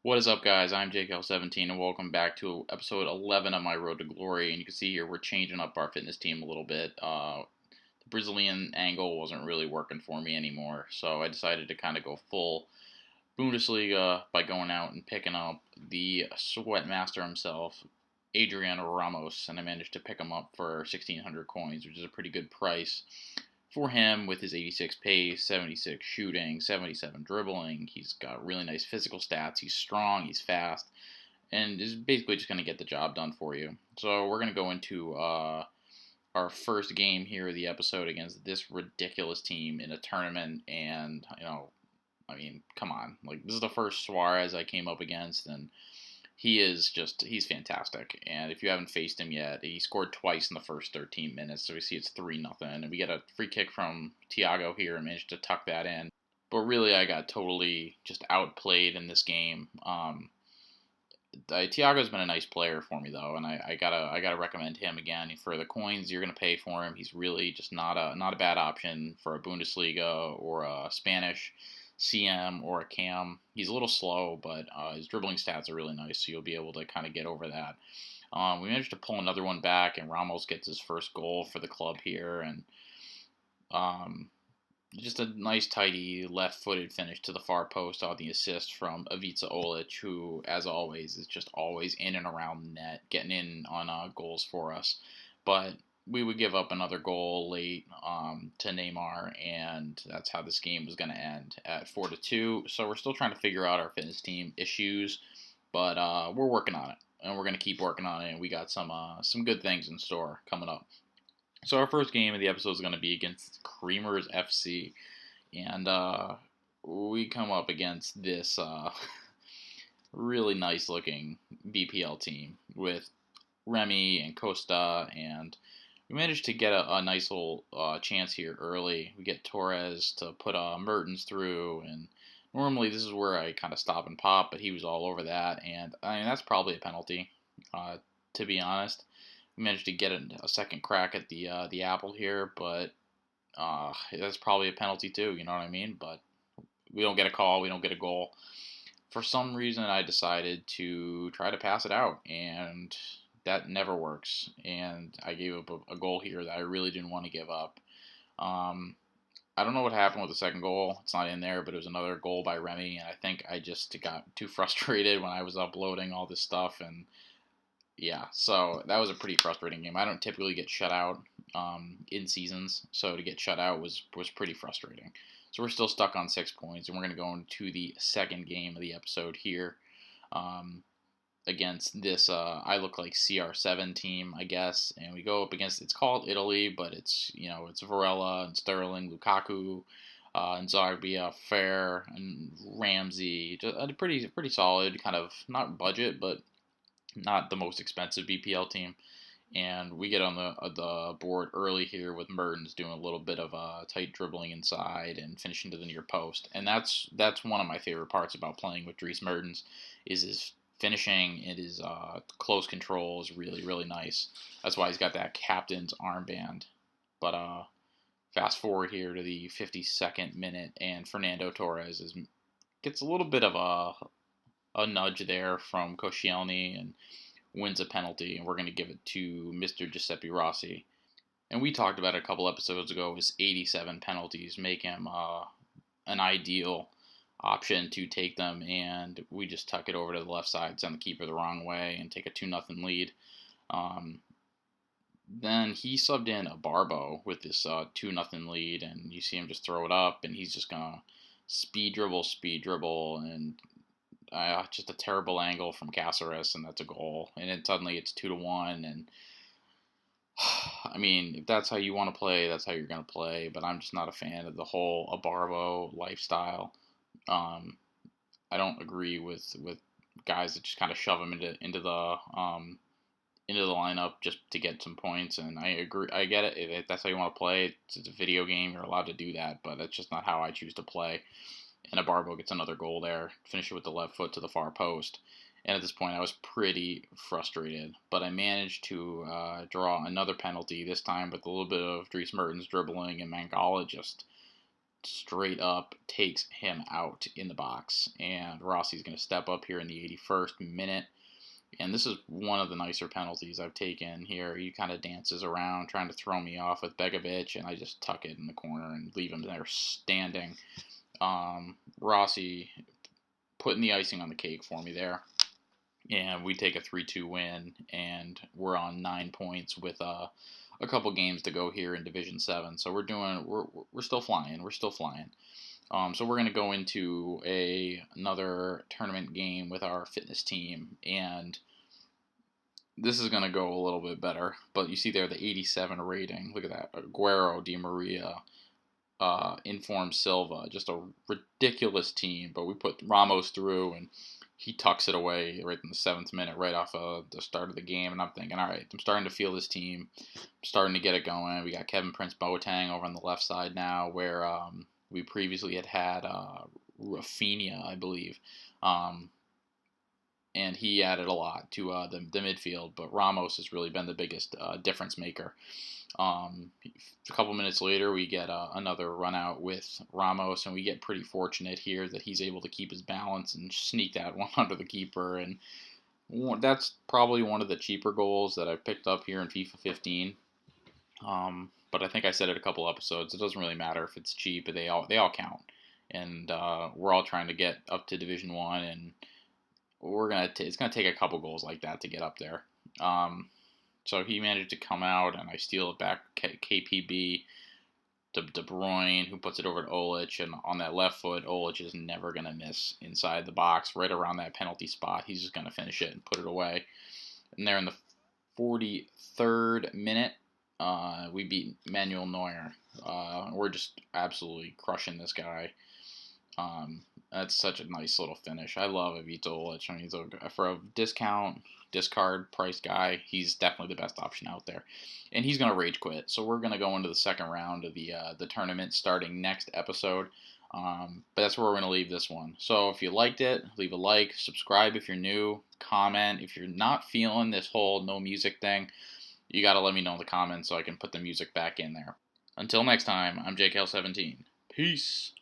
What is up, guys? I'm JKL17, and welcome back to episode 11 of my Road to Glory. And you can see here we're changing up our fitness team a little bit. The Brazilian angle wasn't really working for me anymore, so I decided to kind of go full Bundesliga by going out and picking up the sweat master himself, Adriano Ramos, and I managed to pick him up for 1,600 coins, which is a pretty good price for him with his 86 pace, 76 shooting, 77 dribbling. He's got really nice physical stats. He's strong, he's fast, and is basically just going to get the job done for you. So we're going to go into our first game here of the episode against this ridiculous team in a tournament, and come on. Like, this is the first Suarez I came up against, and he's fantastic. And if you haven't faced him yet, he scored twice in the first 13 minutes, so we see it's 3-0. And we get a free kick from Thiago here and managed to tuck that in. But really, I got totally just outplayed in this game. Thiago's been a nice player for me, though, and I gotta recommend him again. For the coins you're gonna pay for him, he's really just not a bad option for a Bundesliga or a Spanish CM or a Cam. He's a little slow, but his dribbling stats are really nice, so you'll be able to kind of get over that. We managed to pull another one back, and Ramos gets his first goal for the club here, and just a nice, tidy, left-footed finish to the far post on the assist from Ivica Olic, who, as always, is just always in and around the net, getting in on goals for us. But we would give up another goal late to Neymar, and that's how this game was going to end at 4-2. So we're still trying to figure out our fitness team issues, but we're working on it, and we're going to keep working on it. And we got some good things in store coming up. So our first game of the episode is going to be against Creamers FC, and we come up against this really nice-looking BPL team with Remy and Costa, and we managed to get a nice little chance here early. We get Torres to put Mertens through, and normally this is where I kind of stop and pop, but he was all over that, and I mean, that's probably a penalty, to be honest. We managed to get a second crack at the apple here, but that's probably a penalty too, you know what I mean? But we don't get a call, we don't get a goal. For some reason, I decided to try to pass it out, and that never works. And I gave up a goal here that I really didn't want to give up. I don't know what happened with the second goal. It's not in there, but it was another goal by Remy, and I think I just got too frustrated when I was uploading all this stuff, and yeah, so that was a pretty frustrating game. I don't typically get shut out in seasons, so to get shut out was pretty frustrating. So we're still stuck on 6 points, and we're going to go into the second game of the episode here against this I look like CR7 team, I guess, and we go up against, it's called Italy, but it's Varela and Sterling, Lukaku, and Zarbia, Fair, and Ramsey. Just a pretty solid, kind of not budget, but not the most expensive BPL team. And we get on the board early here with Mertens doing a little bit of tight dribbling inside and finishing to the near post. And that's one of my favorite parts about playing with Dries Mertens, is his finishing and his close control is really, really nice. That's why he's got that captain's armband. But fast forward here to the 52nd minute, and Fernando Torres gets a little bit of a nudge there from Koscielny and wins a penalty, and we're going to give it to Mr. Giuseppe Rossi. And we talked about it a couple episodes ago, his 87 penalties make him an ideal option to take them, and we just tuck it over to the left side, send the keeper the wrong way, and take a 2-0 lead. Then he subbed in a Barbo with this 2-0 lead, and you see him just throw it up, and he's just going to speed dribble, and just a terrible angle from Caceres, and that's a goal. And then suddenly it's 2-1, and I mean, if that's how you want to play, that's how you're going to play. But I'm just not a fan of the whole Abarbo lifestyle. I don't agree with guys that just kind of shove them into the lineup just to get some points. And I agree, I get it. If that's how you want to play, it's a video game. You're allowed to do that, but that's just not how I choose to play. And Abarbo gets another goal there, finish it with the left foot to the far post. And at this point, I was pretty frustrated. But I managed to draw another penalty, this time with a little bit of Dries Mertens dribbling, and Mangala just straight up takes him out in the box. And Rossi's going to step up here in the 81st minute. And this is one of the nicer penalties I've taken here. He kind of dances around trying to throw me off with Begovic, and I just tuck it in the corner and leave him there standing. Rossi putting the icing on the cake for me there. And we take a 3-2 win, and we're on 9 points with a couple games to go here in Division 7. So we're still flying. We're still flying. So we're going to go into another tournament game with our fitness team, and this is going to go a little bit better. But you see there the 87 rating. Look at that. Aguero, Di Maria, Inform Silva. Just a ridiculous team. But we put Ramos through, and he tucks it away right in the 7th minute, right off of the start of the game. And I'm thinking, all right, I'm starting to feel this team. I'm starting to get it going. We got Kevin Prince Boateng over on the left side now, where we previously had Rafinha, I believe. And he added a lot to the midfield. But Ramos has really been the biggest difference maker. A couple minutes later, we get another run out with Ramos, and we get pretty fortunate here that he's able to keep his balance and sneak that one under the keeper. And that's probably one of the cheaper goals that I've picked up here in FIFA 15. But I think I said it a couple episodes. It doesn't really matter if it's cheap, but they all count. And we're all trying to get up to Division 1, and it's gonna take a couple goals like that to get up there. So he managed to come out, and I steal it back KPB to De Bruyne, who puts it over to Olic, and on that left foot, Olic is never going to miss inside the box, right around that penalty spot. He's just going to finish it and put it away. And there in the 43rd minute, we beat Manuel Neuer. We're just absolutely crushing this guy. That's such a nice little finish. I love Ivica Olic. I mean, for a discard price guy, he's definitely the best option out there. And he's going to rage quit. So we're going to go into the second round of the tournament starting next episode. But that's where we're going to leave this one. So if you liked it, leave a like, subscribe if you're new, comment. If you're not feeling this whole no music thing, you got to let me know in the comments so I can put the music back in there. Until next time, I'm JKL17. Peace.